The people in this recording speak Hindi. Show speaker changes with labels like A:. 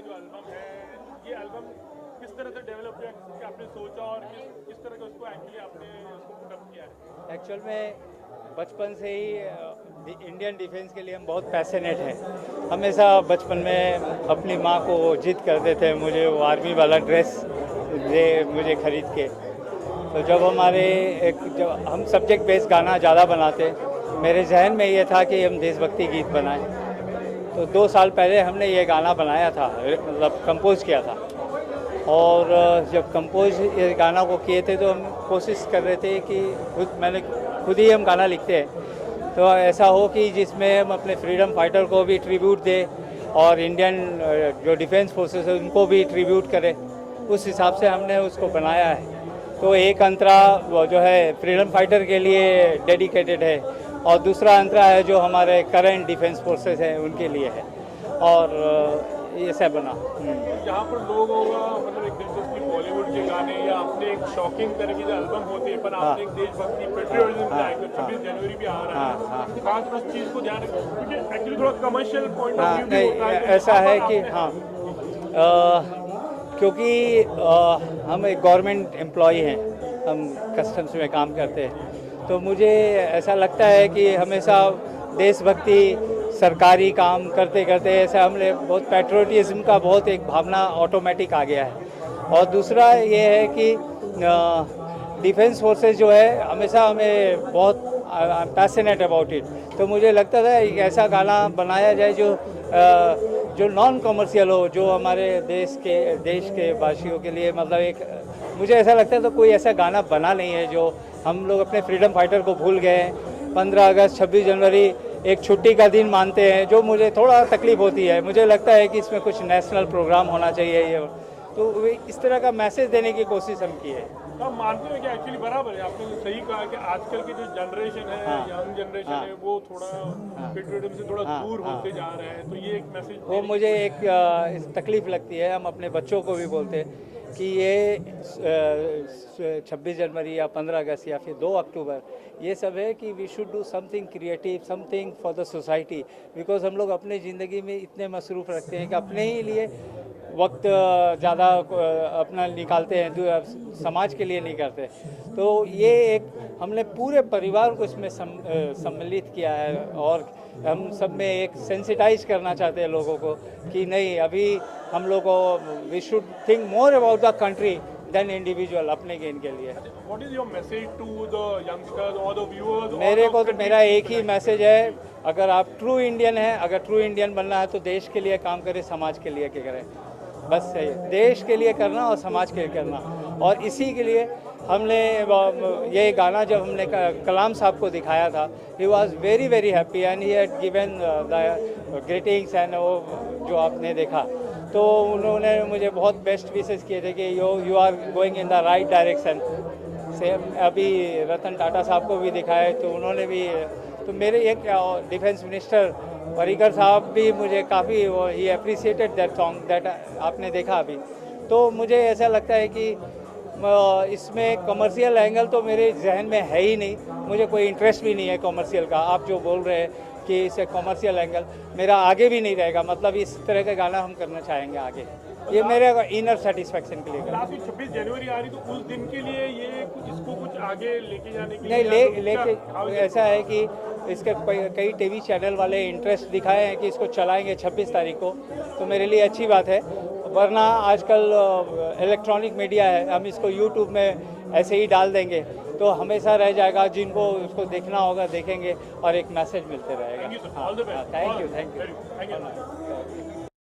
A: जो एल्बम है, ये एल्बम किस तरह से डेवलप किया कि आपने सोचा और किस तरह का उसको एक्चुअली आपने उसको पुट अप किया है?
B: एक्चुअल में बचपन से ही इंडियन डिफेंस के लिए हम बहुत पैशनेट हैं। हमेशा बचपन में अपनी माँ को जिद करते थे मुझे वो आर्मी वाला ड्रेस दे मुझे खरीद के। तो जब हम सब्जेक्ट बेस्ड गाना ज़्यादा बनाते, मेरे जहन में ये था कि हम देशभक्ति गीत बनाएं। तो 2 साल पहले हमने ये गाना बनाया था, मतलब कंपोज किया था। और जब कंपोज ये गाना को किए थे तो हम कोशिश कर रहे थे कि खुद ही हम गाना लिखते हैं तो ऐसा हो कि जिसमें हम अपने फ्रीडम फाइटर को भी ट्रिब्यूट दें और इंडियन जो डिफेंस फोर्सेस है उनको भी ट्रिब्यूट करें। उस हिसाब से हमने उसको बनाया है। तो एक अंतरा वो जो है फ्रीडम फाइटर के लिए डेडिकेटेड है और दूसरा अंतरा है जो हमारे करंट डिफेंस फोर्सेस हैं उनके लिए है। और ये सब बना।
A: यहाँ पर लोग होगा मतलब एक दिलचस्पी बॉलीवुड के गाने या अपने एक शॉकिंग तरह की जो एल्बम होती है, पर आपने एक देशभक्ति पेट्रियोटिज्म का 26 जनवरी भी आ रहा है, खास उस चीज़ को ध्यान रखें क्योंकि एक्चुअली थोड़ा कमर्शियल पॉइंट ऑफ व्यू भी होता है।
B: ऐसा है कि क्योंकि हम एक गवर्नमेंट एम्प्लॉय हैं, हम कस्टम्स में काम करते हैं, तो मुझे ऐसा लगता है कि हमेशा देशभक्ति सरकारी काम करते करते ऐसा हमने बहुत पैट्रियोटिज्म का बहुत एक भावना ऑटोमेटिक आ गया है। और दूसरा ये है कि डिफेंस फोर्सेस जो है हमेशा हमें बहुत पैशनेट अबाउट इट। तो मुझे लगता था एक ऐसा गाना बनाया जाए जो नॉन कमर्शियल हो, जो हमारे देश के वासियों के लिए मतलब एक मुझे ऐसा लगता है तो कोई ऐसा गाना बना नहीं है जो हम लोग अपने फ्रीडम फाइटर को भूल गए। 15 अगस्त 26 जनवरी एक छुट्टी का दिन मानते हैं, जो मुझे थोड़ा तकलीफ होती है। मुझे लगता है कि इसमें कुछ नेशनल प्रोग्राम होना चाहिए ये, तो इस तरह का मैसेज देने की कोशिश हम की है।
A: तो हम मानते हैं कि एक्चुअली बराबर है, आपने तो सही कहा कि आजकल की जो जनरेशन है, यंग जनरेशन है, वो थोड़ा पेट्रियोटिज्म से थोड़ा दूर होते जा रहे हैं। तो ये एक मैसेज
B: वो मुझे एक तकलीफ लगती है। हम अपने बच्चों को भी बोलते हैं कि ये 26 जनवरी या 15 अगस्त या फिर 2 अक्टूबर ये सब है कि we should do something creative, something for the society. Because हम लोग अपनी ज़िंदगी में इतने मसरूफ़ रखते हैं कि अपने ही लिए वक्त ज़्यादा अपना निकालते हैं, जो समाज के लिए नहीं करते। तो ये एक हमने पूरे परिवार को इसमें सम्मिलित किया है और हम सब में एक सेंसिटाइज करना चाहते हैं लोगों को कि नहीं, अभी हम लोग को we should think more about the country than individual, अपने गेन के लिए।
A: What is your message to the youngsters और द व्यूअर्स?
B: मेरे को तो मेरा एक ही मैसेज है, अगर आप ट्रू इंडियन हैं, अगर ट्रू इंडियन बनना है तो देश के लिए काम करें, समाज के लिए क्या करें, बस सही, देश के लिए करना और समाज के लिए करना। और इसी के लिए हमने ये गाना जब हमने कलाम साहब को दिखाया था, he was very very happy and he had given the greetings and वो जो आपने देखा, तो उन्होंने मुझे बहुत बेस्ट विशेस किए थे कि you are going in the right direction. Same अभी रतन टाटा साहब को भी दिखाए तो उन्होंने भी, तो मेरे एक डिफेंस मिनिस्टर पर्रिकर साहब भी मुझे काफ़ी ही अप्रिशिएटेड दैट सॉन्ग दैट आपने देखा अभी। तो मुझे ऐसा लगता है कि इसमें कमर्शियल एंगल तो मेरे जहन में है ही नहीं, मुझे कोई इंटरेस्ट भी नहीं है कमर्शियल का। आप जो बोल रहे हैं कि इसे कमर्शियल एंगल मेरा आगे भी नहीं रहेगा, मतलब इस तरह का गाना हम करना चाहेंगे आगे, ये मेरे इनर सेटिस्फैक्शन के लिए।
A: आपकी 26 जनवरी आ रही तो उस दिन के लिए ये इसको कुछ आगे लेके जाने के
B: लिए नहीं लेके ऐसा है कि इसके कई टीवी चैनल वाले इंटरेस्ट दिखाए हैं कि इसको चलाएंगे 26 तारीख को, तो मेरे लिए अच्छी बात है। वरना आजकल इलेक्ट्रॉनिक मीडिया है, हम इसको यूट्यूब में ऐसे ही डाल देंगे तो हमेशा रह जाएगा, जिनको उसको देखना होगा देखेंगे और एक मैसेज मिलते रहेगा।
A: Thank you.
B: Thank you.